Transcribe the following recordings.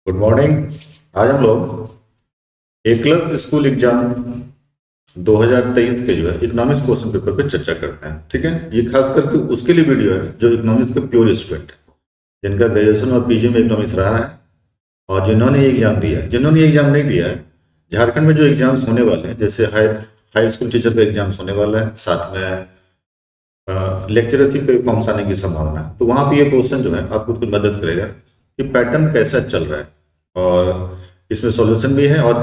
Good morning. आज हम लोग एकलव्य स्कूल एग्जाम 2023 के जो है इकोनॉमिक्स क्वेश्चन पेपर पे चर्चा करते हैं। ठीक है, ये खास करके उसके लिए वीडियो है जो इकोनॉमिक्स के प्योर स्टूडेंट है, जिनका ग्रेजुएशन और पीजी में इकोनॉमिक्स रहा है और जिन्होंने ये एग्जाम दिया है। जिन्होंने ये एग्जाम नहीं दिया है, झारखंड में जो एग्जाम्स होने वाले हैं, जैसे हाई स्कूल टीचर का एग्जाम्स होने वाला है, साथ में लेक्चरशिप के फॉर्म्स आने की संभावना है। तो वहाँ पे ये क्वेश्चन जो है आपको कुछ मदद करेगा कि पैटर्न कैसा चल रहा है, और इसमें सॉल्यूशन भी है। और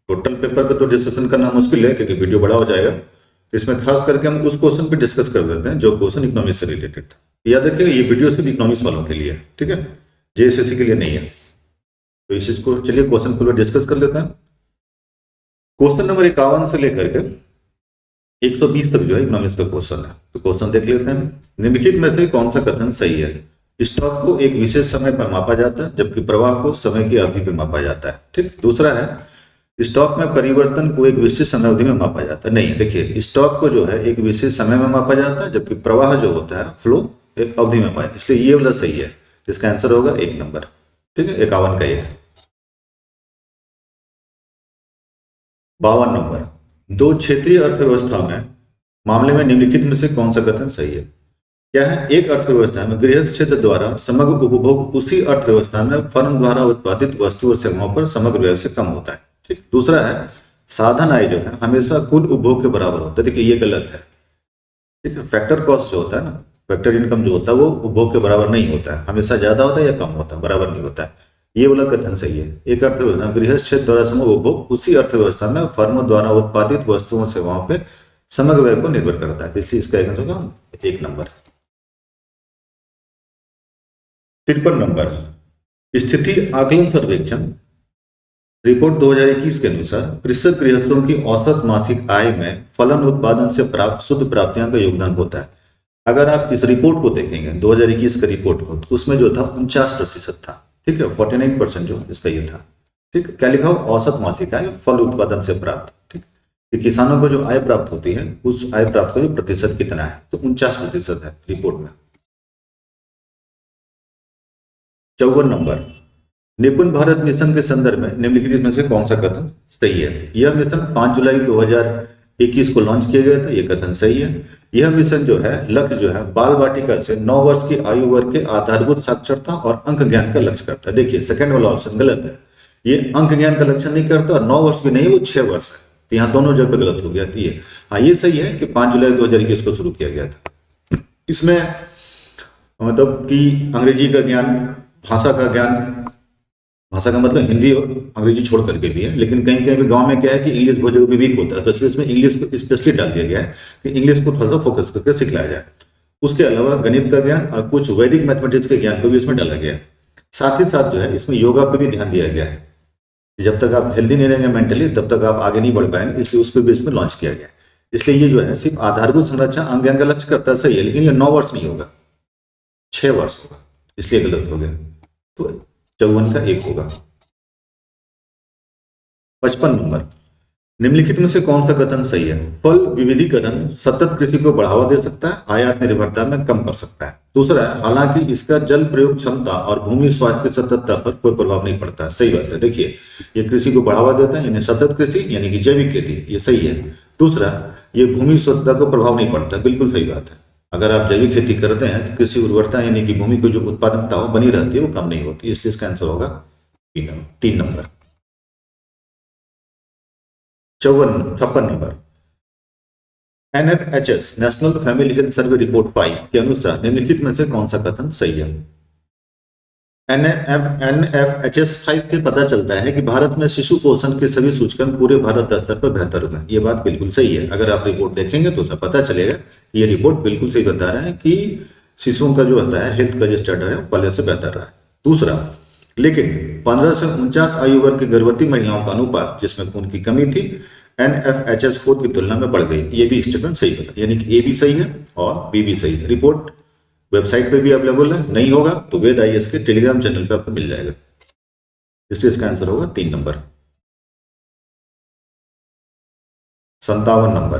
टोटल पेपर पे तो डिस्कशन करना मुश्किल है क्योंकि वीडियो बड़ा हो जाएगा। तो इसमें खास करके हम उस क्वेश्चन पे डिस्कस कर देते हैं जो क्वेश्चन इकोनॉमिक्स से रिलेटेड था। याद रखिएगा, ये वीडियो सिर्फ इकोनॉमिक्स वालों के लिए है, ठीक है, जेएसएससी के लिए नहीं है। तो इस चीज को चलिए क्वेश्चन पूरा डिस्कस कर लेते हैं। क्वेश्चन नंबर 51 से लेकर के 120 तक जो है इकोनॉमिक्स का क्वेश्चन है। तो क्वेश्चन देख लेते हैं। निम्नलिखित में से कौन सा कथन सही है? स्टॉक को एक विशेष समय पर मापा जाता है जबकि प्रवाह को समय की अवधि पर मापा जाता है। ठीक। दूसरा है, स्टॉक में परिवर्तन को एक विशेष समय अवधि में मापा जाता है। नहीं, देखिए, स्टॉक को जो है एक विशेष समय में मापा जाता है जबकि प्रवाह जो होता है, फ्लो, एक अवधि में मापा, इसलिए ये वाला सही है। इसका आंसर होगा 1 नंबर। ठीक है, 51 का 1। 52 नंबर, दो क्षेत्रीय अर्थव्यवस्था में मामले में निम्नलिखित में से कौन सा कथन सही है? क्या है? एक अर्थव्यवस्था में गृहस्थ क्षेत्र द्वारा समग्र उपभोग उसी अर्थव्यवस्था में फर्म द्वारा उत्पादित वस्तु और सेवाओं पर समग्र व्यय से कम होता है। ठीक। दूसरा है, साधन आय जो है हमेशा कुल उपभोग के बराबर होता है। देखिए, ये गलत है। ठीक है, फैक्टर कॉस्ट जो होता है ना, फैक्टर इनकम जो होता है वो उपभोग के बराबर नहीं होता है, हमेशा ज्यादा होता है या कम होता है, बराबर नहीं होता है। ये वाला कथन सही है। एक अर्थव्यवस्था गृहस्थ क्षेत्र द्वारा समग्र उपभोग उसी अर्थव्यवस्था में फर्मों द्वारा उत्पादित वस्तुओं सेवाओं पर समग्र व्यय को निर्भर करता है, इसलिए इसका आंसर होगा 1 नंबर। 53 नंबर, स्थिति आकलन सर्वेक्षण रिपोर्ट 2021 के अनुसार कृषक गृहस्थों की औसत मासिक आय में फलन उत्पादन से प्राप्त शुद्ध प्राप्तियां का योगदान होता है। अगर आप इस रिपोर्ट को देखेंगे 2021 के रिपोर्ट को, तो उसमें जो था 49% था। ठीक है, 49% जो इसका ये था। ठीक। क्या लिखा हो? औसत मासिक आय फल उत्पादन से प्राप्त। ठीक, कि किसानों को जो आय प्राप्त होती है उस आय प्राप्त का जो प्रतिशत कितना है, तो 49% है रिपोर्ट में। 54 नंबर, निपुण भारत मिशन के संदर्भ में निम्नलिखित में से कौन सा कथन सही है? यह मिशन 5 जुलाई 2021 को लॉन्च किया गया था, यह कथन सही है। यह मिशन जो है लक्ष्य जो है बाल वाटिका से 9 वर्ष की आयु वर्ग के आधारभूत साक्षरता और अंक ज्ञान का लक्ष्य करता है। देखिए, सेकंड वाला ऑप्शन गलत है। ये अंक ज्ञान का लक्ष्य नहीं करता और 9 वर्ष भी नहीं, वो 6 वर्ष है। तो यहाँ दोनों जगह गलत हो गया। ये हाँ, ये सही है कि 5 जुलाई 2021 को शुरू किया गया था। इसमें मतलब कि अंग्रेजी का ज्ञान, भाषा का ज्ञान, भाषा का मतलब हिंदी और अंग्रेजी छोड़ करके भी है, लेकिन कहीं कहीं भी गांव में क्या है कि इंग्लिश बहुत जगह भी वीक होता है, तो इसलिए इसमें इंग्लिश को स्पेशली डाल दिया गया है कि इंग्लिश को थोड़ा सा फोकस करके सिखलाया जाए। उसके अलावा गणित का ज्ञान और कुछ वैदिक मैथमेटिक्स के ज्ञान को भी इसमें डाला गया है। साथ ही साथ जो है इसमें योगा पे भी ध्यान दिया गया है। जब तक आप हेल्दी नहीं रहेंगे मेंटली, तब तक आप आगे नहीं बढ़ पाएंगे, इसलिए उस पर भी इसमें लॉन्च किया गया है। इसलिए ये जो है सिर्फ आधारभूत संरचना अंक ज्ञान का लक्ष्य करता है, सही है, लेकिन ये 9 वर्ष नहीं होगा, 6 वर्ष होगा, इसलिए गलत हो गया। तो 54 का 1 होगा। 55 नंबर, निम्नलिखित में से कौन सा कथन सही है? फल विविधीकरण सतत कृषि को बढ़ावा दे सकता है, आयात निर्भरता में कम कर सकता है। दूसरा है, हालांकि इसका जल प्रयोग क्षमता और भूमि स्वास्थ्य की सततता पर कोई प्रभाव नहीं पड़ता है। सही बात है। देखिए, ये कृषि को बढ़ावा देता है, यानी सतत कृषि यानी कि जैविक खेती, ये सही है। दूसरा, ये भूमि स्वच्छता को प्रभाव नहीं पड़ता, बिल्कुल सही बात है। अगर आप जैविक खेती करते हैं तो कृषि उर्वरता यानी कि भूमि को जो उत्पादकता हो बनी रहती है, वो कम नहीं होती, इसलिए इसका आंसर होगा 3 number. 56 number, NFHS national family health survey report 5 के अनुसार निम्नलिखित में से कौन सा कथन सही है? NFHS 5 के पता चलता है कि भारत में शिशु पोषण के सभी सूचकांक पूरे भारत स्तर पर बेहतर हुए। ये बात बिल्कुल सही है। अगर आप रिपोर्ट देखेंगे तो उसमें पता चलेगा कि ये रिपोर्ट बिल्कुल सही बता रहा है कि शिशुओं का जो होता है हेल्थ का जो स्टैंडर्ड है पहले से बेहतर रहा है। दूसरा, लेकिन 15 से 49 आयु वर्ग की गर्भवती महिलाओं का अनुपात जिसमें खून की कमी थी NFHS 4 की तुलना में बढ़ गई। ये भी स्टेटमेंट सही बता, यानी कि ए भी सही है और बी भी सही है। रिपोर्ट वेबसाइट पे भी अवेलेबल है, नहीं होगा तो वेद IAS के टेलीग्राम चैनल पे आपको मिल जाएगा। इसलिए इसका आंसर होगा 3 नंबर। 57 नंबर,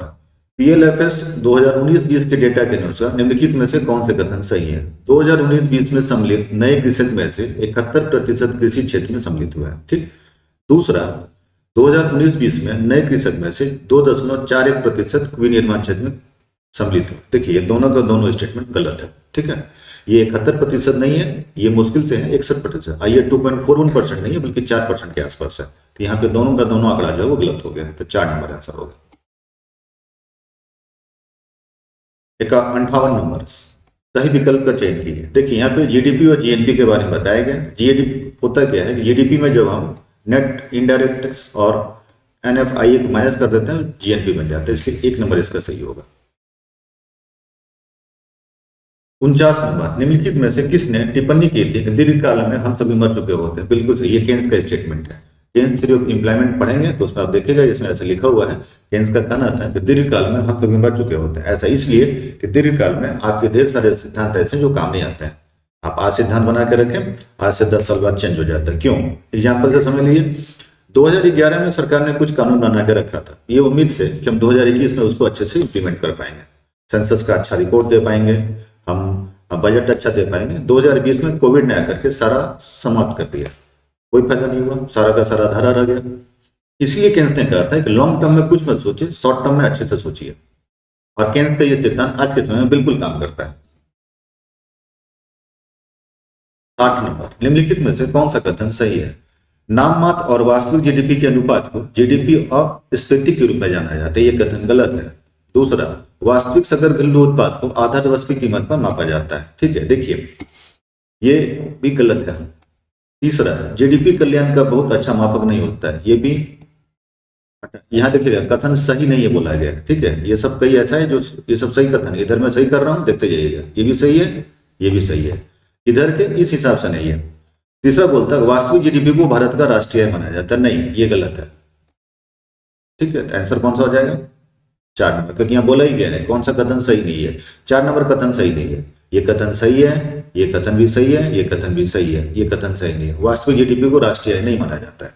पीएलएफएस 2019-20 के डेटा के अनुसार निम्नलिखित में से कौन से कथन सही है? 2019-20 में सम्मिलित नए कृषक में से 71% कृषि क्षेत्र में सम्मिलित हुआ है। ठीक। दूसरा, 2019-20 में नए कृषक में से 2.41% विनिर्माण क्षेत्र में सम्मिलित हुआ। देखिए, ये दोनों का दोनों स्टेटमेंट गलत है। ठीक है, ये 71% नहीं है, ये मुश्किल से है 61%। ये 2.41% नहीं है, बल्कि 4% के आसपास है। तो यहाँ पे दोनों का दोनों आंकड़ा जो है वो गलत हो गया, तो 4 नंबर आंसर होगा। 58 नंबर, सही विकल्प का चयन कीजिए। देखिए, यहाँ पे जीडीपी और जीएनपी के बारे में बताया गया। जीडीपी होता क्या है कि जीडीपी में जब हम नेट इनडायरेक्ट टैक्स और एनएफआईए को माइनस कर देते हैं, जीएनपी बन जाता है, इसलिए 1 नंबर इसका सही होगा। 49 नंबर, निम्नलिखित में से किसने टिप्पणी की थी कि दीर्घकाल में हम सभी मर चुके होते हैं? बिल्कुल सही, ये केन्स का स्टेटमेंट है। केन्स थ्योरी ऑफ एम्प्लॉयमेंट पढ़ेंगे तो उसमें आप देखिएगा, इसमें ऐसा लिखा हुआ है, केन्स का कहना था कि दीर्घकाल में हम सभी मर चुके होते हैं। ऐसा इसलिए कि दीर्घकाल में आपके ढेर सारे सिद्धांत ऐसे जो काम नहीं आते हैं। आप आज सिद्धांत बना के रखें, आज से 10 साल बाद चेंज हो जाता है। क्यों? एग्जाम्पल से समझ लीजिए, 2011 में सरकार ने कुछ कानून बना के रखा था, ये उम्मीद से कि हम 2021 में उसको अच्छे से इंप्लीमेंट कर पाएंगे, सेंसस का अच्छा रिपोर्ट दे पाएंगे, हम बजट अच्छा दे पाएंगे। 2020 में कोविड ने आकर के सारा समाप्त कर दिया, कोई फायदा नहीं हुआ, सारा का सारा धरा रह गया। इसलिए केन्स ने कहा था कि लॉन्ग टर्म में कुछ मत सोचिए, शॉर्ट टर्म में अच्छे से सोचिए। और केन्स का ये सिद्धांत आज के समय में बिल्कुल काम करता है। 60 नंबर, निम्नलिखित में से कौन सा कथन सही है? नाम मात्र और वास्तविक जीडीपी के अनुपात को जीडीपी अपस्फीति के रूप में जाना जाता है, ये कथन गलत है। दूसरा, वास्तविक सकल घरेलू उत्पाद को आधार वर्ष की कीमत पर मापा जाता है। ठीक है, देखिए ये भी गलत है। तीसरा, जीडीपी कल्याण का बहुत अच्छा मापक नहीं होता है, ये भी यहाँ देखिएगा कथन सही नहीं है बोला गया। ठीक है, ये सब कई ऐसा है जो ये सब सही कथन, इधर मैं सही कर रहा हूँ, देखते जाइएगा, ये भी सही है, ये भी सही है, इधर के इस हिसाब से नहीं है। तीसरा बोलता है वास्तविक जीडीपी को भारत का राष्ट्रीय माना जाता है, नहीं, ये गलत है। ठीक है, तो आंसर कौन सा हो जाएगा? 4 नंबर, क्योंकि यहाँ बोला ही गया है कौन सा कथन सही नहीं है। 4 नंबर कथन सही नहीं है, ये कथन सही है, ये कथन भी सही है, ये कथन भी सही है, ये कथन सही नहीं है। वास्तविक जीडीपी को राष्ट्रीय नहीं माना जाता है।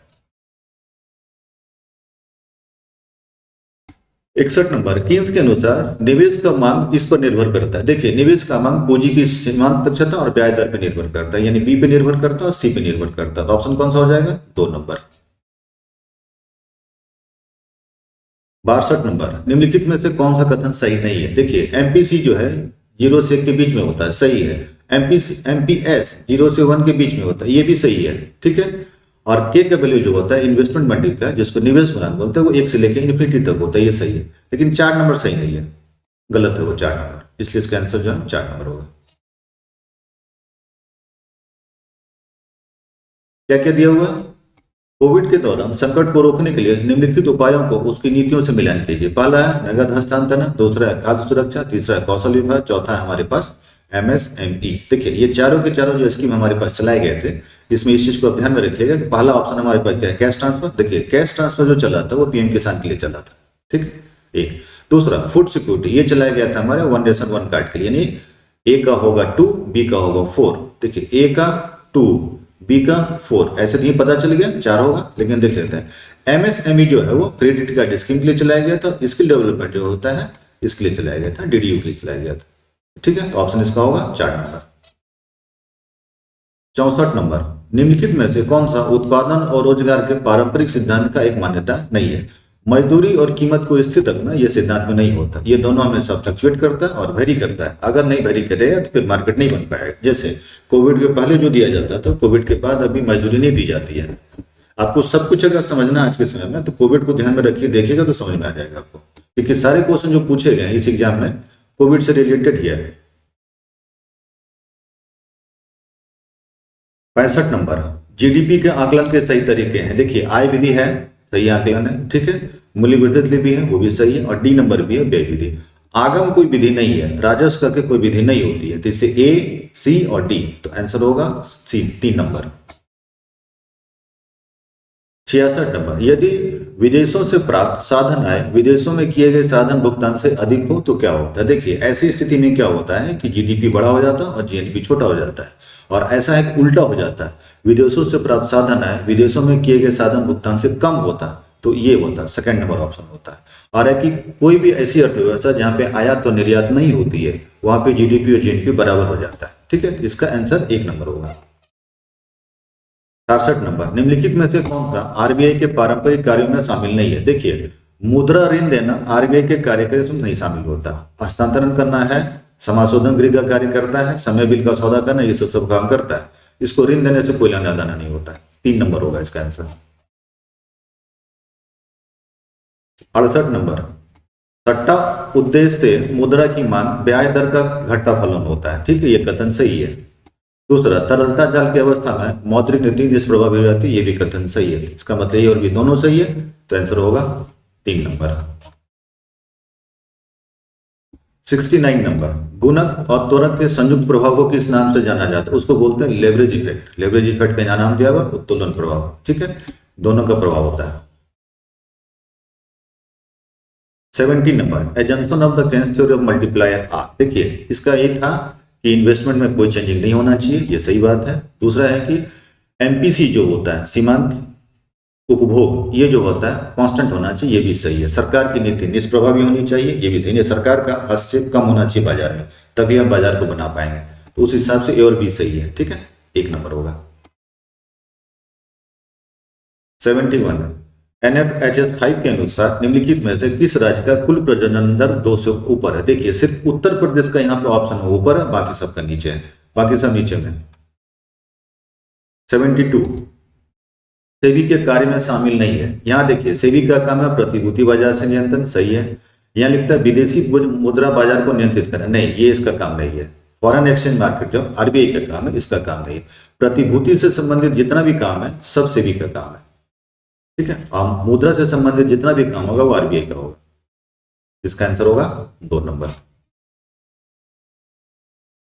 61 नंबर, कीन्स के अनुसार निवेश का मांग किस पर निर्भर करता है? देखिए, निवेश का मांग पूंजी की सीमांत दक्षता और ब्याज दर पर निर्भर करता है, यानी बी पे निर्भर करता है और सी पे निर्भर करता है। तो ऑप्शन कौन सा हो जाएगा? 2 नंबर। 62 नंबर, निम्नलिखित में से कौन सा कथन सही नहीं है? देखिए, एमपीसी जो है 0 से 1 के बीच में होता है, सही है। एमपीएस 0 से 1 के बीच में होता है, ये भी सही है। ठीक है, और के का वैल्यू जो होता है इन्वेस्टमेंट मल्टीप्लायर, जिसको निवेश गुणांक बोलते हैं, वो 1 से लेकर इन्फिनिटी तक होता है, ये सही है। लेकिन 4 नंबर सही नहीं है, गलत है वो 4 नंबर, इसलिए इसका आंसर जो है 4 नंबर होगा। क्या क्या दिया हुआ? कोविड के दौरान संकट को रोकने के लिए निम्नलिखित उपायों को उसकी नीतियों से मिलान कीजिए। पहला है नगद हस्तांतरण, दूसरा है खाद्य सुरक्षा, तीसरा है कौशल विभाग, चौथा है हमारे पास एमएसएमई। देखिए, ये चारों के चारों जो स्कीम हमारे पास चलाए गए थे, इसमें इस चीज को ध्यान में रखिएगा कि पहला ऑप्शन हमारे पास क्या है? Cash transfer. देखिए, कैश ट्रांसफर जो चला था वो पीएम किसान के लिए चला था। ठीक, एक। दूसरा, फूड सिक्योरिटी, ये चलाया गया था हमारे 1 नेशन 1 कार्ड के लिए, यानी ए का होगा 2, बी का होगा 4। देखिए, ए का 2, बी का 4, ऐसे नहीं पता चल गया 4 होगा, लेकिन देख लेते हैं। एमएसएमई जो है वो क्रेडिट कार्ड स्कीम के लिए चलाया गया था, स्किल डेवलपमेंट जो होता है इसके लिए चलाया गया था, डीडीयू के लिए चलाया गया था। ठीक है, तो ऑप्शन इसका होगा 4 नंबर। 64 नंबर, निम्नलिखित में से कौन सा उत्पादन और रोजगार के पारंपरिक सिद्धांत का एक मान्यता नहीं है? मजदूरी और कीमत को स्थिर रखना यह सिद्धांत में नहीं होता, ये दोनों हमेशा फ्लक्चुएट करता है और वेरी करता है। अगर नहीं वेरी करेगा तो फिर मार्केट नहीं बन पाएगा। जैसे कोविड के पहले जो दिया जाता था, कोविड के बाद अभी मजदूरी नहीं दी जाती है। आपको सब कुछ अगर समझना आज के समय में, तो कोविड को ध्यान में रखिए, देखिएगा तो समझ में आ जाएगा आपको, क्योंकि सारे क्वेश्चन जो पूछे गए इस एग्जाम में कोविड से रिलेटेड ही है। 65 नंबर, जीडीपी के आकलन के सही तरीके हैं। देखिए, आय विधि है, सही आकलन है। ठीक है, मूल्य वृद्धि भी है, वो भी सही है। और डी नंबर भी है, व्यय विधि। आगम कोई विधि नहीं है, राजस्व करके कोई विधि नहीं होती है, तो इससे ए, सी और डी, तो आंसर होगा सी, 3 नंबर। 66 नंबर, यदि विदेशों से प्राप्त साधन आय विदेशों में किए गए साधन भुगतान से अधिक हो तो क्या होता है? देखिए, ऐसी स्थिति में क्या होता है कि जीडीपी बड़ा हो जाता है और जीएनपी छोटा हो जाता है, और ऐसा है कि उल्टा हो जाता है, विदेशों से प्राप्त साधन आय विदेशों में किए गए साधन भुगतान से कम होता है तो ये होता है, सेकंड नंबर ऑप्शन होता है। और है कि कोई भी ऐसी अर्थव्यवस्था जहां पे आयात और निर्यात नहीं होती है वहां पे जीडीपी और जीएनपी बराबर हो जाता है, ठीक है। इसका आंसर 1 नंबर होगा। 66 नंबर, निम्नलिखित में से कौन सा आरबीआई के पारंपरिक कार्यों में शामिल नहीं है? देखिए, मुद्रा ऋण देना आरबीआई के कार्यक्रम में नहीं शामिल होता। हस्तांतरण करना है, समाशोधन गृह का कार्य करता है, समय बिल का सौदा करना, ये सब काम करता है। इसको ऋण देने से कोई लेना देना नहीं होता है। 3 नंबर होगा इसका आंसर। 68 नंबर, सट्टा उद्देश्य से मुद्रा की मांग ब्याज दर का घटता फलन होता है, ठीक है, ये कथन सही है। दूसरा, तरलता जाल की अवस्था में मौद्रिक नीति निष्प्रभावी हो जाती है, ये भी कथन सही है। इसका मतलब ये और भी दोनों सही है, तो आंसर होगा 3 नंबर। 69 नंबर, गुणक और त्वरक के संयुक्त प्रभाव को किस नाम से जाना जाता है? उसको बोलते हैं लेवरेज इफेक्ट। लेवरेज इफेक्ट का नाम दिया हुआ उत्तोलन प्रभाव, ठीक है, दोनों का प्रभाव होता है। 70 number, assumption of the Keynes theory of multiplier are. देखिए, इसका ये था कि इन्वेस्टमेंट में कोई चेंजिंग नहीं होना चाहिए, ये सही बात है। दूसरा है कि एमपीसी जो होता है, सीमांत उपभोग, ये जो होता है कांस्टेंट होना चाहिए, ये भी सही है। सरकार की नीति निष्प्रभावी होनी चाहिए, ये भी सही है। सरकार का हस्तक्षेप कम होना चाहिए बाजार में, तभी हम बाजार को बना पाएंगे। तो उस हिसाब से ए और बी सही है, ठीक है, 1 नंबर होगा। 71, NFHS5 के अनुसार निम्नलिखित में से किस राज्य का कुल प्रजनन दर 2 से ऊपर है? देखिए, सिर्फ उत्तर प्रदेश का यहाँ पे ऑप्शन ऊपर है, बाकी सबका नीचे है, बाकी सब नीचे में। 72, सेबी के कार्य में शामिल नहीं है। यहाँ देखिए, सेबी का काम है प्रतिभूति बाजार से नियंत्रण, सही है। यहाँ लिखता है विदेशी मुद्रा बाजार को नियंत्रित करना, नहीं, ये इसका काम नहीं है। फॉरेन एक्सचेंज मार्केट जो आरबीआई का काम है, इसका काम नहीं है। प्रतिभूति से संबंधित जितना भी काम है सब सेबी का काम है, ठीक है। और मुद्रा से संबंधित जितना भी काम होगा वो आरबीआई का होगा। इसका आंसर होगा 2 नंबर।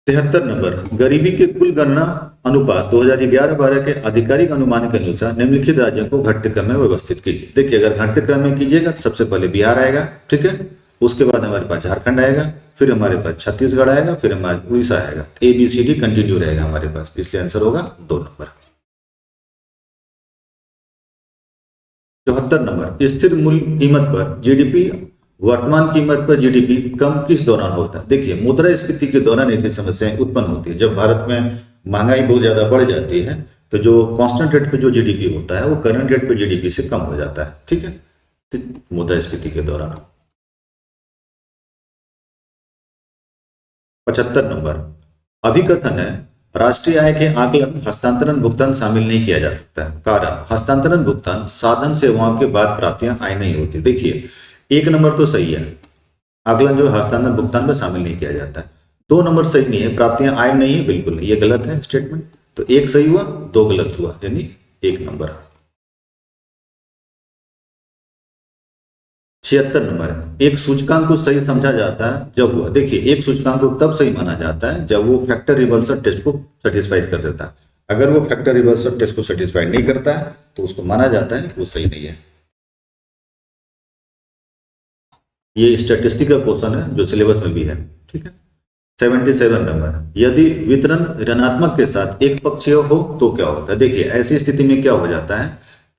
73 नंबर, गरीबी के कुल गणना अनुपात 2011-12 के आधिकारिक अनुमान के अनुसार निम्नलिखित राज्यों को घटते क्रम में व्यवस्थित कीजिए। देखिए, अगर घटते क्रम में कीजिएगा तो सबसे पहले बिहार आएगा, ठीक है, उसके बाद हमारे पास झारखंड आएगा, फिर हमारे पास छत्तीसगढ़ आएगा, फिर हमारे उड़ीसा आएगा। ABCD कंटिन्यू रहेगा हमारे पास, इसलिए आंसर होगा 2 नंबर। 74 नंबर, स्थिर मूल्य कीमत पर जीडीपी वर्तमान कीमत पर जीडीपी कम किस दौरान होता है? देखिए, मुद्रास्फीति के दौरान ऐसी समस्याएं उत्पन्न होती है। जब भारत में महंगाई बहुत ज्यादा बढ़ जाती है तो जो कांस्टेंट रेट पे जो जीडीपी होता है वो करंट रेट पे जीडीपी से कम हो जाता है, ठीक है, तो मुद्रास्फीति के दौरान। 75 नंबर, अभिकथन है राष्ट्रीय आय के आकलन हस्तांतरण भुगतान शामिल नहीं किया जा सकता है। कारण, हस्तांतरण भुगतान साधन सेवाओं के बाद प्राप्तियां आय नहीं होती। देखिए, 1 नंबर तो सही है, आकलन जो हस्तांतरण भुगतान में शामिल नहीं किया जाता है। 2 नंबर सही नहीं है, प्राप्तियां आय नहीं है, बिल्कुल नहीं, ये गलत है स्टेटमेंट। तो 1 सही हुआ, 2 गलत हुआ, यानी 1 नंबर। 76 नंबर, एक सूचकांक को सही समझा जाता है जब वो, देखिए, एक सूचकांक को तब सही माना जाता है जब वो फैक्टर रिवर्सल टेस्ट को सेटिस्फाइड कर देता है। अगर वो फैक्टर रिवर्सल टेस्ट को सेटिस्फाइड नहीं करता है तो उसको माना जाता है वो सही नहीं है। ये स्टैटिस्टिकल क्वेश्चन है जो सिलेबस में भी है, ठीक है। 77 नंबर, यदि वितरण ऋणात्मक के साथ एक पक्षीय हो तो क्या होता है? देखिए, ऐसी स्थिति में क्या हो जाता है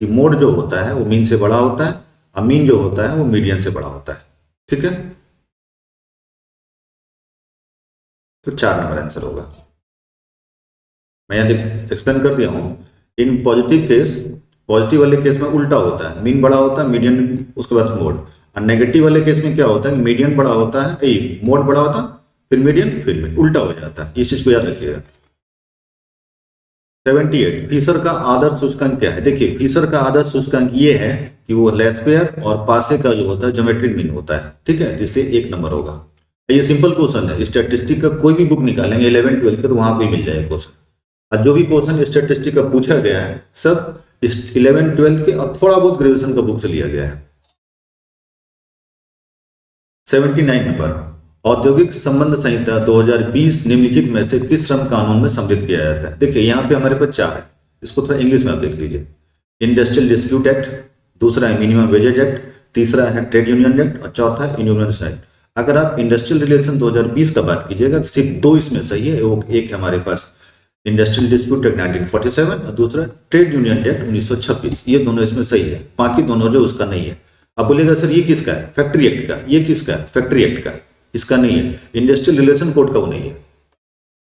कि मोड जो होता है वो मीन से बड़ा होता है, और मीन जो होता है वो मीडियन से बड़ा होता है, ठीक है। तो 4 नंबर आंसर होगा। मैं यहां एक्सप्लेन कर दिया हूं। इन पॉजिटिव केस, पॉजिटिव वाले केस में उल्टा होता है, मीन बड़ा होता है, मीडियन, उसके बाद मोड। और नेगेटिव वाले केस में क्या होता है, मीडियन बड़ा होता है, मोड बड़ा होता है, फिर मीडियन, फिर मीन, उल्टा हो जाता है। इस चीज को याद रखिएगा। 78, फिशर का आदर्श सूचकांक क्या है? देखिए, फिशर का आदर्श सूचकांक ये है कि वो लेस्पेयर और पासे का जो होता है ज्योमेट्रिक मीन होता है, ठीक है, जिससे 1 नंबर होगा। ये सिंपल क्वेश्चन है, स्टैटिस्टिक का कोई भी बुक निकालेंगे 11 12 का तो वहां पे मिल जाएगा क्वेश्चन। और जो भी क्वेश्चन स्टैटिस्टिक का पूछा गया है सब 11 12 के और थोड़ा बहुत ग्रेजुएशन का बुक से लिया गया है। 79 नंबर, औद्योगिक संबंध संहिता 2020 निम्नलिखित में से किस श्रम कानून में सम्मिलित किया जाता है? देखिए, यहाँ पे हमारे पास 4 है, इसको थोड़ा इंग्लिश में आप देख लीजिए। इंडस्ट्रियल डिस्प्यूट एक्ट, दूसरा है मिनिमम वेजेज एक्ट, तीसरा है ट्रेड यूनियन एक्ट, और चौथा है इन्यूमरेशन एक्ट। अगर आप इंडस्ट्रियल रिलेशन 2020 का बात कीजिएगा तो सिर्फ 2 इसमें सही है। एक हमारे पास इंडस्ट्रियल डिस्प्यूट एक्ट 1947 और दूसरा ट्रेड यूनियन एक्ट 1926। ये दोनों इसमें सही है, बाकी दोनों जो उसका नहीं है। अब बोलेगा सर ये किसका है, फैक्ट्री एक्ट का। ये किसका है, फैक्ट्री एक्ट का, इसका नहीं है। इंडस्ट्रियल रिलेशन कोड का वो नहीं है।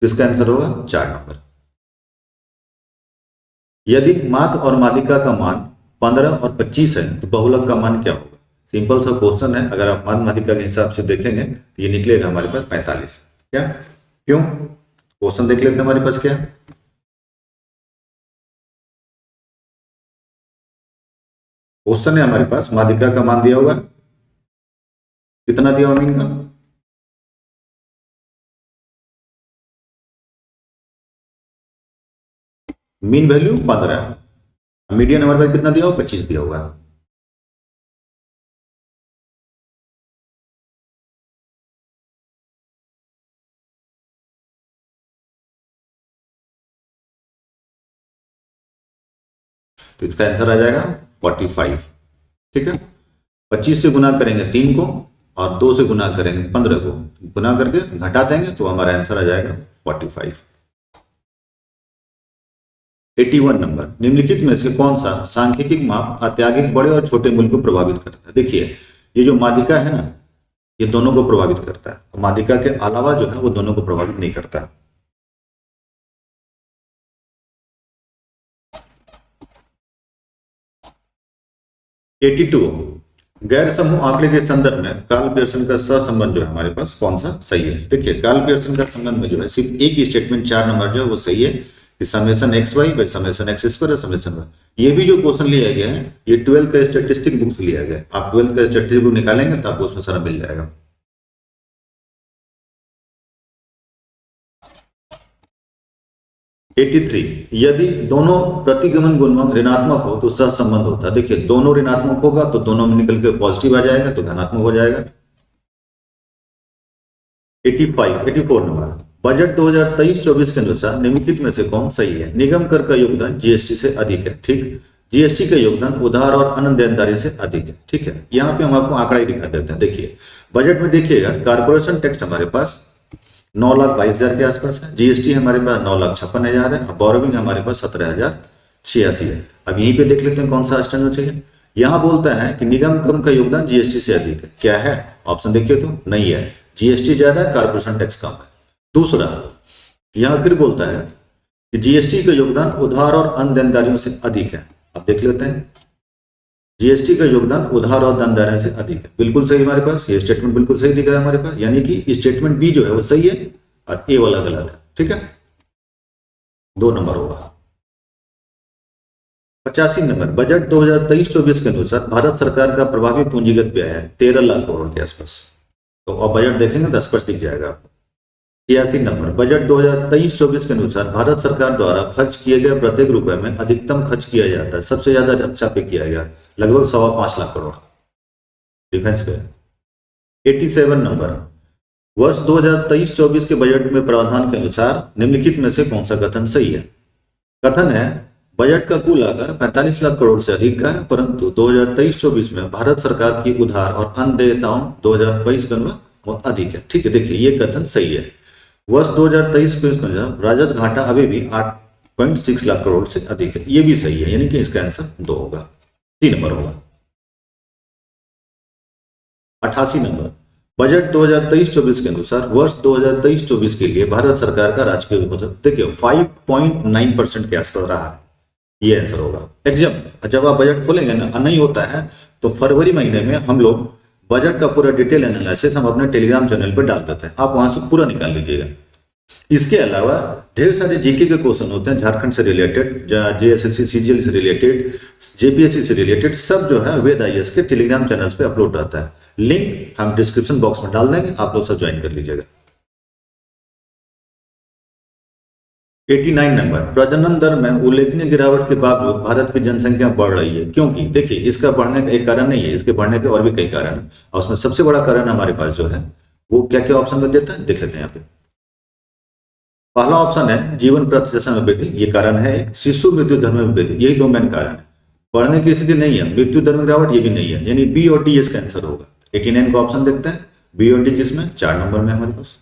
इसका आंसर होगा 4 नंबर। यदि माद और मादिका का मान 15 और 25 है तो बहुलक का मान क्या होगा? सिंपल सा क्वेश्चन है। अगर आप माद मादिका के हिसाब से देखेंगे तो ये निकलेगा हमारे पास 45। क्या, क्यों? क्वेश्चन देख लेते हैं हमारे पास क्या है। क्वेश्चन है हमारे पास, मादिका का मान दिया होगा, कितना दिया होगा मीन का? मीन वैल्यू 15, मीडियन हमारे पास कितना दिया होगा? 25 दिया होगा। तो इसका आंसर आ जाएगा 45। ठीक है, 25 से गुना करेंगे 3 को और 2 से गुना करेंगे 15 को, गुना करके घटा देंगे तो हमारा आंसर आ जाएगा 45। 81 नंबर, निम्नलिखित में से कौन सा सांख्यिकीय माप अत्याधिक बड़े और छोटे मूल्य को प्रभावित करता है? देखिए ये जो मादिका है ना, ये दोनों को प्रभावित करता है। मादिका के अलावा जो है वो दोनों को प्रभावित नहीं करता। एटी टू, गैर समूह आंकड़े के संदर्भ में कार्ल पियर्सन का सहसंबंध जो है हमारे पास कौन सा सही है? देखिए कार्ल पियर्सन का संबंध में जो है सिर्फ एक ही स्टेटमेंट 4 नंबर जो है वो सही है कि summation X Y by summation X square summation Y. ये भी जो क्वेश्चन लिया गया है ये 12th का स्टैटिस्टिक बुक से लिया गया है। आप 12th का स्टैटिस्टिक बुक निकालेंगे तो आपको उसमें सारा मिल जाएगा। एटी थ्री, यदि दोनों प्रतिगमन गुणक ऋणात्मक हो तो सहसंबंध होता है। देखिए दोनों ऋणात्मक होगा तो दोनों में निकल के पॉजिटिव आ जाएगा तो धनात्मक हो जाएगा। 84 नंबर, बजट 2023-24 के अनुसार निम्नलिखित में से कौन सही है? निगम कर का योगदान जीएसटी से अधिक है। ठीक, जीएसटी का योगदान उधार और अन्य देनदारी से अधिक है। ठीक है, यहाँ पे हम आपको आंकड़ा ही दिखा देते हैं। देखिए बजट में देखिएगा कारपोरेशन टैक्स हमारे पास 9,22,000 के आसपास है, जीएसटी हमारे पास 9,56,000 है, बोरोविंग हमारे पास 17,086 है। अब यहीं पे देख लेते हैं कौन सा स्टैंडर्ड चाहिए। यहां बोलता है कि निगम कम का योगदान जीएसटी से अधिक है। क्या है ऑप्शन? देखिए तो नहीं है, जीएसटी ज्यादा है, कारपोरेशन टैक्स कम है। दूसरा, यहां फिर बोलता है कि जीएसटी का योगदान उधार और अन्य देनदारियों से अधिक है। अब देख लेते हैं, जीएसटी का योगदान उधार और देनदारियों से अधिक है। बिल्कुल सही हमारे पास, ये स्टेटमेंट बिल्कुल सही दिख रहा है हमारे पास, यानी कि स्टेटमेंट बी जो है वो सही है और ए वाला गलत है। ठीक है, 2 नंबर होगा। 85 नंबर, बजट 2023-24 के अनुसार भारत सरकार का प्रभावी पूंजीगत व्यय है 13 लाख करोड़ के आसपास। तो अब बजट देखेंगे तो स्पष्ट दिख जाएगा आपको। 86 नंबर, बजट 2023-24 के अनुसार भारत सरकार द्वारा खर्च किए गए प्रत्येक रुपए में अधिकतम खर्च किया जाता है, सबसे ज्यादा रक्षा पे किया गया, लगभग 5.25 लाख करोड़ डिफेंस पे। 87 नंबर, वर्ष 2023-24 के बजट में प्रावधान के अनुसार निम्नलिखित में से कौन सा कथन सही है? कथन है बजट का कुल आकार 45 लाख करोड़ से अधिक का है, परंतु 2023-24 में भारत सरकार की उधार और अन्य देयताओं 2022 में बहुत अधिक है। ठीक है, देखिए ये कथन सही है। वर्ष 2023 के राजस्व घाटा अभी भी 8.6 लाख करोड़ से अधिक है, ये भी सही है, यानी कि इसका आंसर 2 होगा, 3 नंबर होगा। 88 नंबर, बजट 2023-24 के अनुसार वर्ष 2023-24 के लिए भारत सरकार का राजकीय बजट देखिए 5.9% के आसपास रहा है, ये आंसर होगा। एग्जाम जब आप बजट खोलेंगे ना, नहीं होता है तो फरवरी महीने में हम लोग बजट का पूरा डिटेल एनालिसिस हम अपने टेलीग्राम चैनल पर डाल देते हैं, आप वहां से पूरा निकाल लीजिएगा। इसके अलावा ढेर सारे जीके के क्वेश्चन होते हैं, झारखंड से रिलेटेड, जेएसएससी सीजीएल से रिलेटेड, जेपीएससी से रिलेटेड, सब जो है वेद आईएएस के टेलीग्राम चैनल्स पे अपलोड रहता है। लिंक हम डिस्क्रिप्शन बॉक्स में डाल देंगे, आप लोग सब ज्वाइन कर लीजिएगा। 89 नंबर, प्रजनन दर में उल्लेखनीय गिरावट के बावजूद भारत की जनसंख्या बढ़ रही है, क्योंकि देखिए इसका बढ़ने का एक कारण नहीं है, इसके बढ़ने के और भी कई कारण है, और उसमें सबसे बड़ा कारण हमारे पास जो है वो क्या क्या ऑप्शन में देता है, देख लेते हैं यहाँ पे। पहला ऑप्शन है जीवन प्रतिशत में वृद्धि, ये कारण है। शिशु मृत्यु दर में वृद्धि, यही 2 मेन कारण है। बढ़ने की स्थिति नहीं है, मृत्यु दर में गिरावट ये भी नहीं है, यानी बी और डी इसका आंसर होगा। 89 का ऑप्शन देखते हैं, बी और डी किसमें? 4 नंबर में हमारे पास।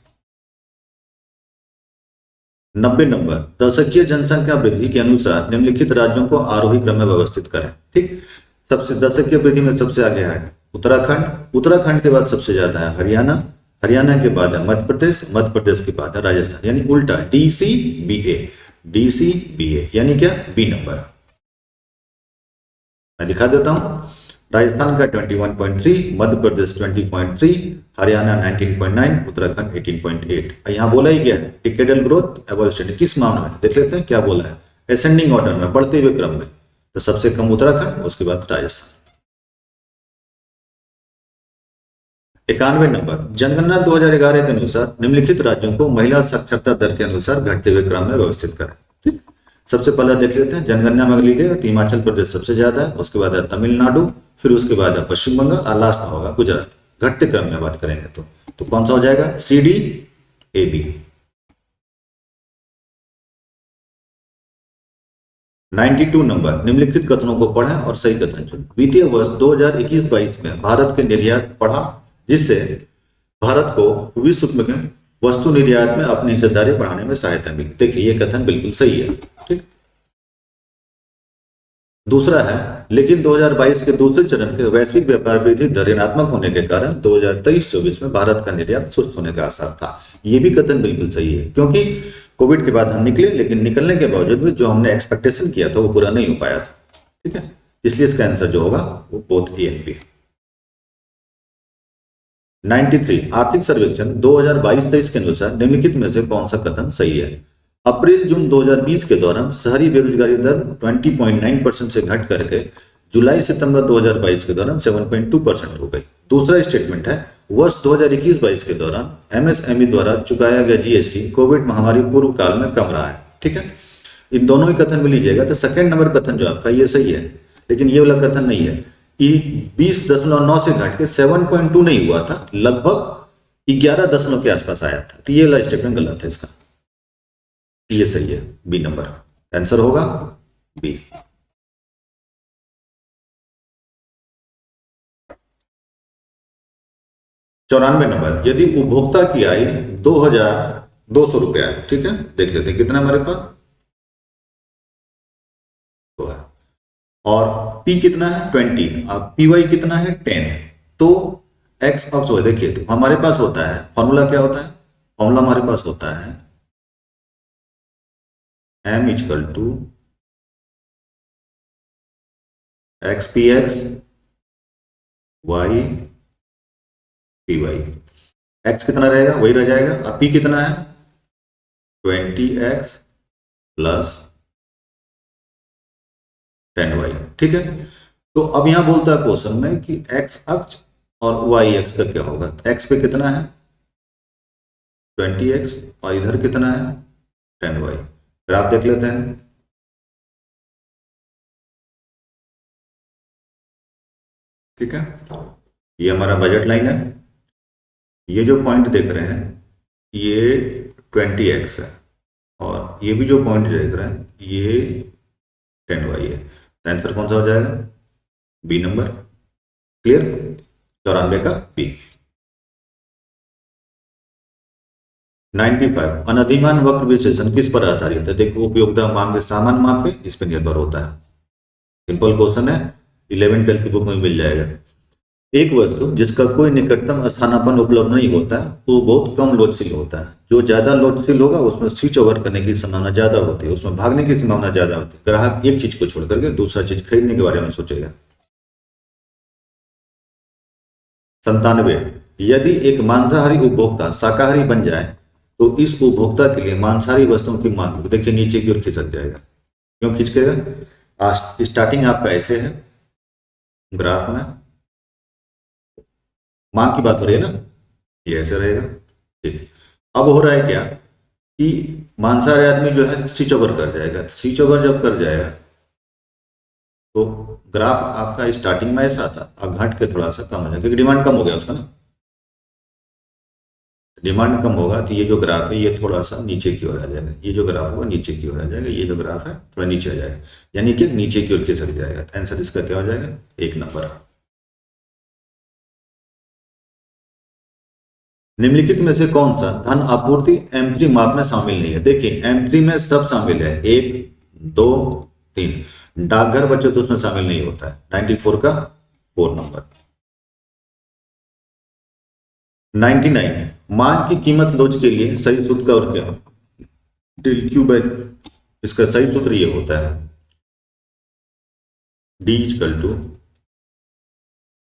90 नंबर, दशकीय जनसंख्या वृद्धि के अनुसार निम्नलिखित राज्यों को आरोही क्रम में व्यवस्थित करें। ठीक, सबसे दशकीय वृद्धि में सबसे आगे है उत्तराखंड, उत्तराखंड के बाद सबसे ज्यादा है हरियाणा, हरियाणा के बाद है मध्य प्रदेश, मध्य प्रदेश के बाद है राजस्थान, यानी उल्टा DCBA, DCBA यानी क्या, बी नंबर। मैं दिखा देता हूं, राजस्थान का 21.3, मध्य प्रदेश 20.3, हरियाणा 19.9, उत्तराखंड 18.8। यहाँ बोला ही गया है डिकेडल ग्रोथ एवोल्यूशन, किस मामले में देख लेते हैं क्या बोला है, असेंडिंग ऑर्डर में, बढ़ते हुए क्रम में। तो सबसे कम उत्तराखंड, उसके बाद राजस्थान। 91 नंबर, जनगणना 2011 के अनुसार निम्नलिखित राज्यों को महिला साक्षरता दर के अनुसार घटते हुए क्रम में व्यवस्थित करें। ठीक, सबसे पहले देख लेते हैं जनगणना में ली गई तो हिमाचल प्रदेश सबसे ज्यादा है, उसके बाद है तमिलनाडु, फिर उसके बाद है पश्चिम बंगाल और लास्ट में होगा गुजरात। घटते क्रम में बात करेंगे तो कौन सा हो जाएगा, CDAB। 92 नंबर, निम्नलिखित कथनों को पढ़ें और सही कथन चुनें। वित्तीय वर्ष 2021-22 में भारत के निर्यात बढ़ा, जिससे भारत को विश्व में वस्तु निर्यात में अपनी हिस्सेदारी बढ़ाने में सहायता मिली। देखिए ये कथन बिल्कुल सही है। ठीक, दूसरा है, लेकिन 2022 के दूसरे चरण के वैश्विक व्यापार वृद्धि दर ऋणात्मक होने के कारण 2023-24 में भारत का निर्यात सुस्त होने का आसार था। ये भी कथन बिल्कुल सही है, क्योंकि कोविड के बाद हम निकले, लेकिन निकलने के बावजूद भी जो हमने एक्सपेक्टेशन किया था वो पूरा नहीं हो पाया था। ठीक है, इसलिए इसका आंसर जो होगा वो बोथ ए एंड बी। 93, आर्थिक सर्वेक्षण 2022-23 के अनुसार निम्नलिखित में से कौन सा कथन सही है। अप्रैल-जून 2020 के दौरान शहरी बेरोजगारी दर 20.9% से घट करके जुलाई-सितंबर 2022 के दौरान 7.2% हो गई। दूसरा स्टेटमेंट है, वर्ष 2021-22 के दौरान MSME द्वारा चुकाया गया GST कोविड महामारी पूर्व काल में कम रहा है। ठीक है, इन दोनों ही कथन में लीजिएगा तो सेकंड नंबर कथन जो आपका ये सही है, लेकिन ये वाला कथन नहीं है। 20.9 से घट के 7.2 नहीं हुआ था, लगभग 11 दशमलव के आसपास आया था, तो ये वाला स्टेटमेंट गलत है इसका, ये सही है, बी नंबर आंसर होगा बी। चौरानवे नंबर, यदि उपभोक्ता की आय 2,200 रुपया है, ठीक है, देख लेते हैं कितना हमारे पास तो है, और P कितना है 20, अब PY कितना है 10, तो X अक्ष हो, देखिए तो हमारे पास होता है फॉर्मूला, क्या होता है फॉर्मूला हमारे पास होता है M equal to XPX Y PY। X कितना रहेगा वही रह जाएगा, अब P कितना है 20X प्लस 10Y। ठीक है, तो अब यहां बोलता है क्वेश्चन में कि X अक्ष और Y अक्ष का क्या होगा। X पे कितना है 20X और इधर कितना है 10Y। फिर आप देख लेते हैं, ठीक है, ये हमारा बजट लाइन है, ये जो पॉइंट देख रहे हैं ये 20X है, और ये भी जो पॉइंट देख रहे हैं ये 10Y है। तो आंसर कौन सा हो जाएगा, बी नंबर। क्लियर, 94 का बी। 95, अनधिमान वक्र विश्लेषण किस पर आधारित है। देखो, उपयोगिता मांग सामान्य माप पे इस पर निर्भर होता है। सिंपल क्वेश्चन है, 11th-12th की बुक में मिल जाएगा। एक वस्तु जिसका कोई निकटतम स्थानापन्न उपलब्ध नहीं होता वो बहुत कम लोडशील होता है। जो ज्यादा लोडशील होगा उसमें स्विच ओवर करने की संभावना ज्यादा होती है, उसमें भागने की संभावना ज्यादा होती है। ग्राहक एक चीज को छोड़ करके दूसरा चीज खरीदने के बारे में सोचेगा। 97, यदि एक मांसाहारी उपभोक्ता शाकाहारी बन जाए तो इस उपभोक्ता के लिए मांसाहारी वस्तुओं की मांग, देखिए नीचे की ओर खिसक जाएगा। क्यों खिसकेगा, स्टार्टिंग आपका ऐसे है ग्राफ में, मांग की बात हो रही है ना, ये ऐसे रहेगा। ठीक, अब हो रहा है क्या कि मांसाहारी आदमी जो है स्विच ओवर कर जाएगा। स्विच ओवर जब कर जाएगा तो ग्राफ आपका स्टार्टिंग में ऐसा था, अब घट के थोड़ा सा कम हो जाएगा क्योंकि डिमांड कम हो गया उसका ना। डिमांड कम होगा तो ये जो ग्राफ है ये थोड़ा सा नीचे की ओर आ जाएगा, ये जो ग्राफ होगा नीचे की ओर आ जाएगा, ये जो ग्राफ है थोड़ा नीचे आ जाएगा, यानी कि नीचे की ओर खिसक जाएगा। आंसर इसका क्या हो जाएगा, 1 नंबर। निम्नलिखित में से कौन सा धन आपूर्ति M3 माप में शामिल नहीं है? देखिए M3 में सब शामिल है, 1 2 3। डाकघर बच्चों तो उसमें शामिल नहीं होता है। 94 का 4 नंबर। 99 मान की कीमत लोच के लिए सही सूत्र का और क्या? डेल क्यू बाय, इसका सही सूत्र ये होता है D equal to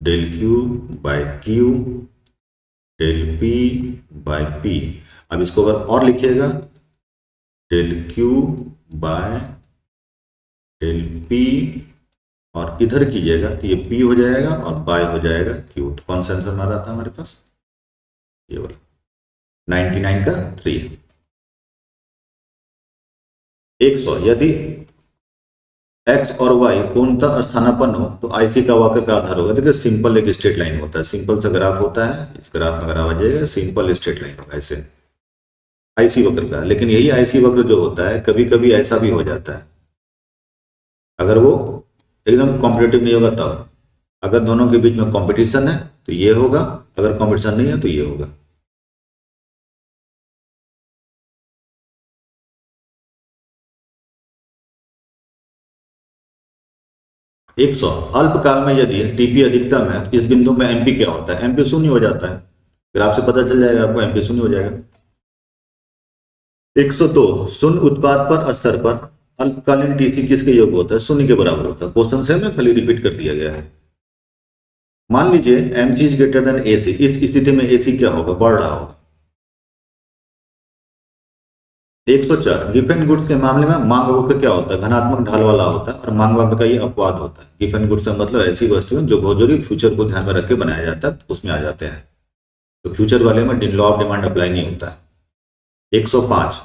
del Q by Q del P by P. अब इसको अगर और लिखिएगा del Q by del P और इधर कीजिएगा तो ये पी हो जाएगा और बाय हो जाएगा क्यू। तो कौन सा आंसर मारा था हमारे पास? ये वाला 99 का 3। 100 यदि x और y पूर्णतः स्थानापन्न हो तो IC का वक्र का आधार होगा। देखिए सिंपल एक स्ट्रेट लाइन होता है, सिंपल सा ग्राफ होता है। इस ग्राफ में अगर आ जाएगा सिंपल स्ट्रेट लाइन होगा ऐसे IC वक्र का। लेकिन यही IC वक्र जो होता है कभी कभी ऐसा भी हो जाता है, अगर वो एकदम कॉम्पिटेटिव नहीं होगा तब। अगर दोनों के बीच में कंपटीशन है तो ये होगा, अगर कंपटीशन नहीं है तो ये होगा। एक सौ अल्पकाल में यदि टीपी अधिकतम है तो इस बिंदु में एमपी क्या होता है? एमपी शून्य हो जाता है। ग्राफ से पता चल जाएगा आपको, एमपी शून्य हो जाएगा। 102 शून्य उत्पाद पर स्तर पर अल्पकालीन टीसी किसके योग होता है? शून्य के बराबर होता है। क्वेश्चन से में खाली रिपीट कर दिया गया है। मान लीजिए MC is greater than AC, इस स्थिति में एसी क्या होगा? बढ़ रहा होगा। 104 गिफन गुड्स के मामले में मांग वक्र क्या होता है? धनात्मक ढाल वाला होता है और मांग वक्र का ये अपवाद होता है। गिफन गुड्स का मतलब ऐसी वस्तुएं जो बहुत जरूरी फ्यूचर को ध्यान में रख के बनाया जाता है, उसमें आ जाते हैं। तो फ्यूचर वाले में लॉ ऑफ डिमांड अप्लाई नहीं होता है। 105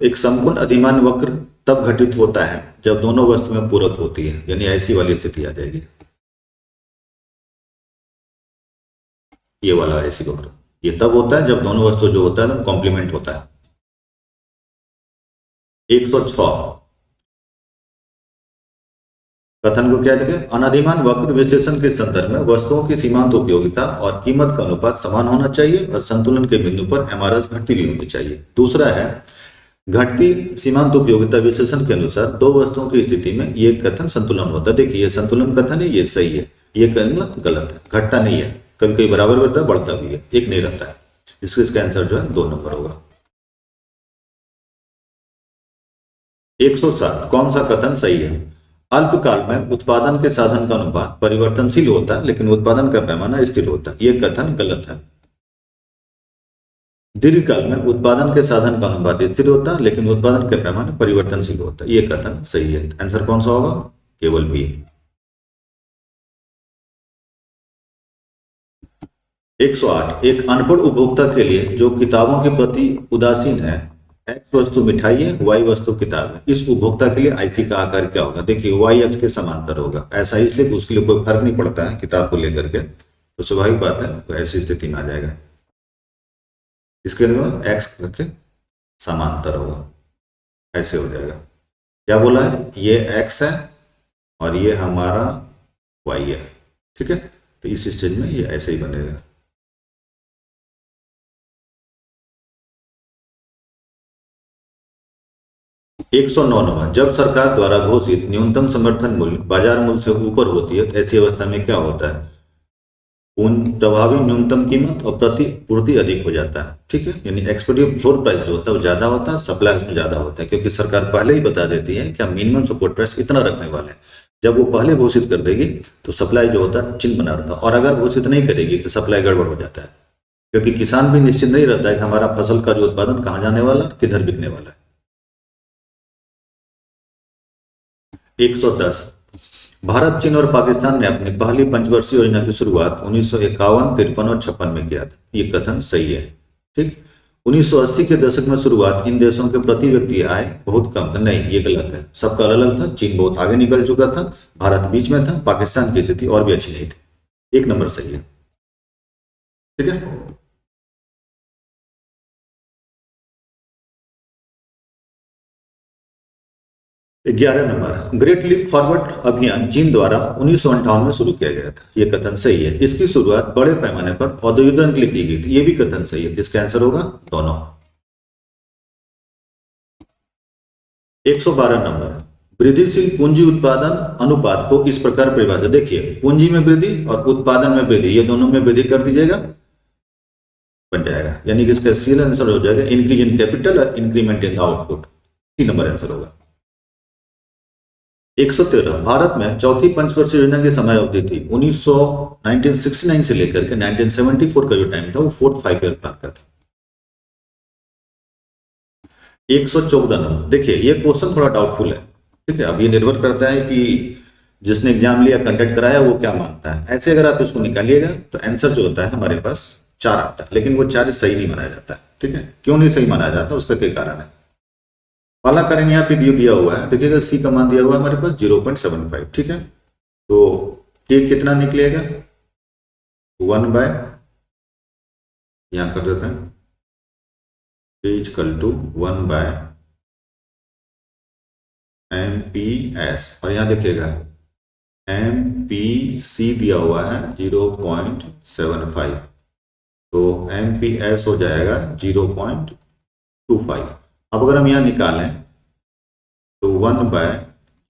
एक समकोण अधिमान वक्र तब घटित होता है जब दोनों वस्तुएं पूरक होती है, यानी ऐसी वाली स्थिति आ जाएगी। ये वाला ऐसी वक्र ये तब होता है जब दोनों वस्तु जो होता है कॉम्प्लीमेंट होता है। 106 कथन को क्या देखें? अनाधिमान वक्र विश्लेषण के संदर्भ में वस्तुओं की सीमांत उपयोगिता और कीमत का अनुपात समान होना चाहिए और संतुलन के बिंदु पर एमआरएस घटती भी होनी चाहिए। दूसरा है घटती सीमांत उपयोगिता विश्लेषण के अनुसार दो वस्तुओं की स्थिति में ये कथन संतुलन होता है। देखिए ये संतुलन कथन है, ये सही है, ये कथन गलत है। घटता नहीं है, कभी कभी बराबर रहता है, बढ़ता भी है, एक नहीं रहता है। इसका आंसर जो है 2 नंबर होगा। 107 कौन सा कथन सही है? अल्पकाल में उत्पादन के साधन का अनुपात परिवर्तनशील होता है लेकिन उत्पादन का पैमाना स्थिर होता है। यह कथन गलत है। दीर्घकाल में उत्पादन के साधन का अनुपात स्थिर होता है लेकिन उत्पादन का पैमाना परिवर्तनशील होता है। यह कथन सही है। आंसर कौन सा होगा? केवल बी। 108 एक अनपढ़ उपभोक्ता के लिए जो किताबों के प्रति उदासीन है, एक्स वस्तु मिठाई है, वाई वस्तु किताब है, इस उपभोक्ता के लिए आईसी का आकार क्या होगा? देखिए वाई एक्स के समांतर होगा। ऐसा इसलिए उसके लिए कोई फर्क नहीं पड़ता है किताब को लेकर के, तो स्वाभाविक बात है तो ऐसी स्थिति में आ जाएगा। इसके लिए एक्स के समांतर होगा, ऐसे हो जाएगा। क्या बोला है? ये एक्स है और ये हमारा वाई है, ठीक है। तो इस स्टेज में ये ऐसे ही बनेगा। एक सौ 9 नंबर जब सरकार द्वारा घोषित न्यूनतम समर्थन मूल्य बाजार मूल्य से ऊपर होती है तो ऐसी अवस्था में क्या होता है? प्रभावी न्यूनतम कीमत और प्रतिपूर्ति अधिक हो जाता है, ठीक है। यानी एक्सपेक्टेड फ्लोर प्राइस जो होता है वो ज्यादा होता है, सप्लाई उसमें ज्यादा होता है, क्योंकि सरकार पहले ही बता देती है कि हम मिनिमम सपोर्ट प्राइस इतना रखने वाले हैं। जब वो पहले घोषित कर देगी तो सप्लाई जो होता है चिन्ह बना रहता है, और अगर घोषित नहीं करेगी तो सप्लाई गड़बड़ हो जाता है, क्योंकि किसान भी निश्चित नहीं रहता है कि हमारा फसल का जो उत्पादन कहाँ जाने वाला, किधर बिकने वाला है। 110 भारत, चीन और पाकिस्तान ने अपनी पहली पंचवर्षीय योजना की शुरुआत 1951, 53 और 56 में किया था। ये कथन सही है, ठीक। 1980 के दशक में शुरुआत इन देशों के प्रति व्यक्ति आय बहुत कम था। नहीं, ये गलत है। सबका अलग था। चीन बहुत आगे निकल चुका था, भारत बीच में था, पाकिस्तान की स्थिति और भी अच्छी नहीं थी। 1 नंबर सही है, ठीक है। 11 नंबर, ग्रेट लीप फॉरवर्ड अभियान चीन द्वारा 1958 में शुरू किया गया था। ये कथन सही है। इसकी शुरुआत बड़े पैमाने पर औद्योगिकरण के लिए की गई थी। ये भी कथन सही है। इसका आंसर होगा दोनों। 112 नंबर, वृद्धिशील पूंजी उत्पादन अनुपात को इस प्रकार परिभाषित। देखिए, पूंजी में वृद्धि और उत्पादन में वृद्धि, ये दोनों में वृद्धि कर दीजिएगा, बन जाएगा। यानी कि इसका सी आंसर हो जाएगा इंक्रीज इन कैपिटल और increment in the output. C number answer होगा। 113, भारत में चौथी पंचवर्षीय योजना की समय अवधि थी 1969 से लेकर के 1974 का जो टाइम था वो 4th 5 ईयर प्लान का था। 114 नंबर, देखिए ये क्वेश्चन थोड़ा डाउटफुल है, ठीक है। अब ये निर्भर करता है कि जिसने एग्जाम लिया, कंडक्ट कराया, वो क्या मानता है। ऐसे अगर आप इसको निकालिएगा तो आंसर जो होता है हमारे पास 4 आता है, लेकिन वो 4 सही नहीं माना जाता है, ठीक है। क्यों नहीं सही माना जाता, उसका क्या कारण है। वाला कारण यहाँ पे दिया हुआ है, देखिएगा सी का मान दिया हुआ है हमारे पास 0.75, ठीक है। तो के कितना निकलेगा, 1 बाय, यहां कर देते हैं =1 बाय MPS, और यहां देखिएगा MPC दिया हुआ है 0.75, तो MPS हो जाएगा 0.25। अब अगर हम यहाँ निकालें तो 1 बाय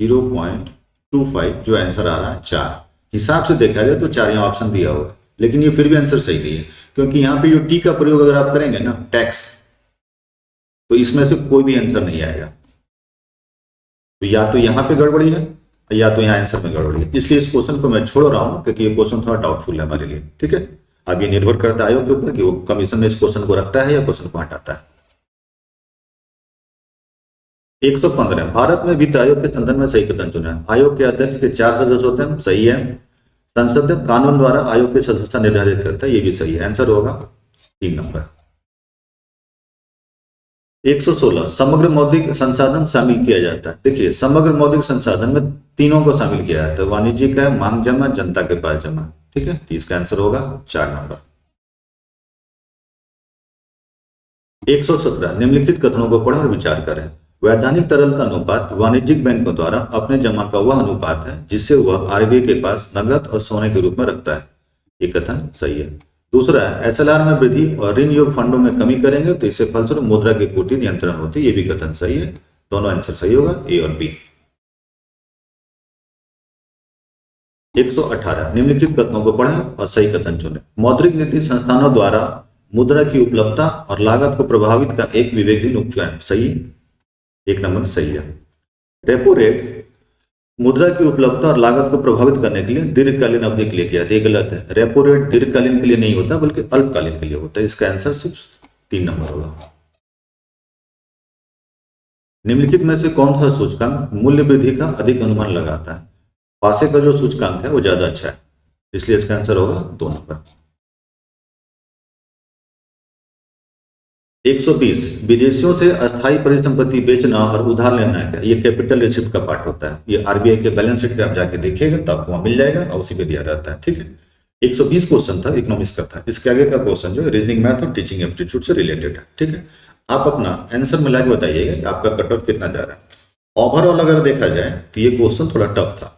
0.25 जो आंसर आ रहा है 4। हिसाब से देखा जाए तो 4 यहाँ ऑप्शन दिया हुआ है, लेकिन ये फिर भी आंसर सही नहीं है, क्योंकि यहाँ पे जो टी का प्रयोग अगर आप करेंगे ना, टैक्स, तो इसमें से कोई भी आंसर नहीं आएगा। तो या तो यहाँ पे गड़बड़ी है या तो यहाँ आंसर में गड़बड़ी है, इसलिए इस क्वेश्चन को मैं छोड़ रहा हूँ, क्योंकि ये क्वेश्चन थोड़ा डाउटफुल है हमारे लिए, ठीक है। अब ये निर्भर करता है आयोग के ऊपर कि वो कमीशन में इस क्वेश्चन को रखता है या क्वेश्चन को हटाता है। 115, भारत में वित्त आयोग के संदर्भ में सही कथन चुना है। आयोग के अध्यक्ष के 4 सदस्य होते हैं, सही है। संसद कानून द्वारा आयोग की सदस्यता निर्धारित करता है, ये भी सही है। आंसर होगा 3 नंबर। 116, समग्र मौद्रिक संसाधन शामिल किया जाता है। देखिए, समग्र मौद्रिक संसाधन में तीनों को शामिल किया जाता है, वाणिज्यिक है, मांग जमा, जनता के पास जमा, ठीक है। तो इसका आंसर होगा 4 नंबर। 117, निम्नलिखित कथनों को पढ़ें और विचार करें। वैधानिक तरलता अनुपात वाणिज्यिक बैंकों द्वारा अपने जमा का वह अनुपात है जिससे वह आरबीआई के पास नकद और सोने के रूप में रखता है। ये कथन सही है। दूसरा है, एसएलआर में वृद्धि और ऋण योग फंडों में कमी करेंगे तो इससे फलस्वरूप मुद्रा की पूर्ति नियंत्रण होती है। ये भी कथन सही है। दोनों आंसर सही होगा, ए और बी। 118, निम्नलिखित कथनों को पढ़ें और सही कथन चुनें। मौद्रिक नीति संस्थानों द्वारा मुद्रा की उपलब्धता और लागत को प्रभावित का एक विवेकहीन उपकरण, सही, 1 नंबर सही है। रेपो रेट मुद्रा की उपलब्धता और लागत को प्रभावित करने के लिए दीर्घकालीन अवधि के लिए किया था, ये गलत है। रेपो रेट दीर्घकालीन के लिए नहीं होता बल्कि अल्पकालीन के लिए होता है। इसका आंसर सिर्फ 3 नंबर होगा। निम्नलिखित में से कौन सा सूचकांक मूल्य वृद्धि का अधिक अनुमान लगाता है। पासे का जो सूचकांक है वो ज्यादा अच्छा है, इसलिए इसका आंसर होगा 2 नंबर। 120, विदेशियों से अस्थायी परिसंपत्ति बेचना और उधार लेना है, ये कैपिटल रिसिप्ट का पार्ट होता है। ये आरबीआई के बैलेंस शीट पे आप जाके देखिएगा तो आपको वहां मिल जाएगा और उसी पे दिया रहता है, ठीक है। 120 क्वेश्चन था, इकोनॉमिक्स का था। इसके आगे का क्वेश्चन जो है रीजनिंग मैथ और टीचिंग एप्टीट्यूड से रिलेटेड है, ठीक है। आप अपना आंसर मिला के बताइएगा कि आपका कट ऑफ कितना जा रहा है। ओवरऑल अगर देखा जाए तो ये क्वेश्चन थोड़ा टफ था,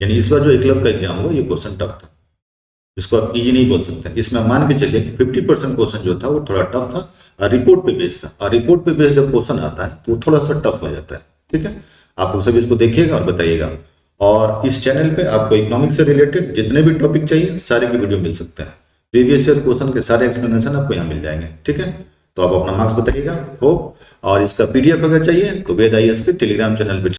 यानी इस बार जो एकलव्य का एग्जाम हुआ ये क्वेश्चन टफ था, इसको आप इजी नहीं बोल सकते। इसमें मान के चलिए कि 50% क्वेश्चन जो था वो थोड़ा टफ था और रिपोर्ट पे बेस्ड था, और रिपोर्ट पे बेस्ड जब क्वेश्चन आता है तो वो थोड़ा सा टफ हो जाता है, ठीक है। आप लोग सब इसको देखिएगा और बताइएगा। और इस चैनल पे आपको इकोनॉमिक्स से रिलेटेड जितने भी टॉपिक चाहिए सारे की वीडियो मिल सकते हैं। प्रीवियस ईयर क्वेश्चन के सारे एक्सप्लेनेशन आपको यहाँ मिल जाएंगे, ठीक है। तो आप अपना मार्क्स बताइएगा हो, और इसका PDF अगर चाहिए तो वेद IAS के टेलीग्राम चैनल पे